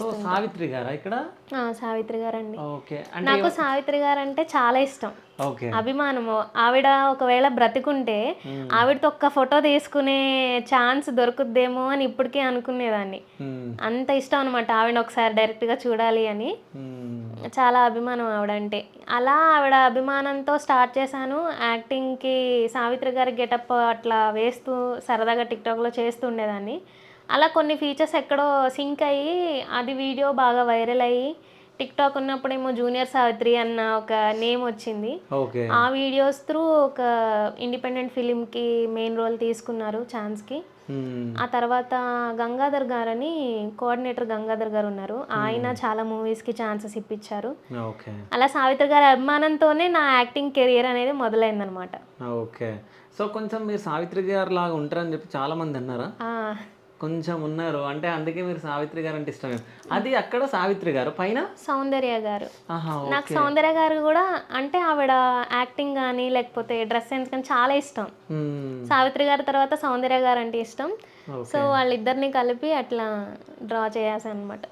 చేస్తుంటా. సావిత్రి గారా ఇక్కడ? సావిత్రి గారండి. ఓకే. నాకు సావిత్రి గారు అంటే చాలా ఇష్టం, ఓకే. అభిమానము. ఆవిడ ఒకవేళ బ్రతికుంటే ఆవిడతో ఒక్క ఫోటో తీసుకునే ఛాన్స్ దొరుకుద్దేమో అని ఇప్పటికే అనుకునేదాన్ని. అంత ఇష్టం అనమాట ఆవిడ ఒకసారి డైరెక్ట్గా చూడాలి అని. చాలా అభిమానం ఆవిడంటే. అలా ఆవిడ అభిమానంతో స్టార్ట్ చేశాను యాక్టింగ్కి. సావిత్రి గారి గెటప్ అట్లా వేస్తూ సరదాగా టిక్టాక్లో చేస్తూ ఉండేదాన్ని. అలా కొన్ని ఫీచర్స్ ఎక్కడో సింక్ అయ్యి అది వీడియో బాగా వైరల్ అయ్యి, టిక్టాక్ ఉన్నప్పుడేమో జూనియర్ సావిత్రి అన్న ఒక నేమ్ వచ్చింది. ఓకే. ఆ వీడియోస్ త్రూ ఒక ఇండిపెండెంట్ ఫిలింకి మెయిన్ రోల్ తీసుకున్నారు ఛాన్స్కి. ఆ తర్వాత గంగాధర్ గారని కోఆర్డినేటర్ గంగాధర్ గారు ఉన్నారు, ఆయన చాలా మూవీస్కి ఛాన్సెస్ ఇప్పించారు. ఓకే. అలా సావిత్రి గారి అభిమానంతోనే నా యాక్టింగ్ కెరియర్ అనేది మొదలైందనమాట. ఓకే. సో కొంచెం మీరు సావిత్రి గారు లాగా ఉంటారని చెప్పి చాలా మంది అన్నారా? కొంచెం ఉన్నారు, అంటే అందుకే మీరు సావిత్రి గారు అంటే ఇష్టమే. అది అక్కడ సావిత్రి గారు, పైన సౌందర్య గారు. నాకు సౌందర్య గారు కూడా అంటే ఆవిడ యాక్టింగ్ కానీ లేకపోతే డ్రెస్ సెన్స్ కానీ చాలా ఇష్టం. సావిత్రి గారి తర్వాత సౌందర్య గారు అంటే ఇష్టం. సో వాళ్ళిద్దరిని కలిపి అట్లా డ్రా చేయాల్సి అనమాట.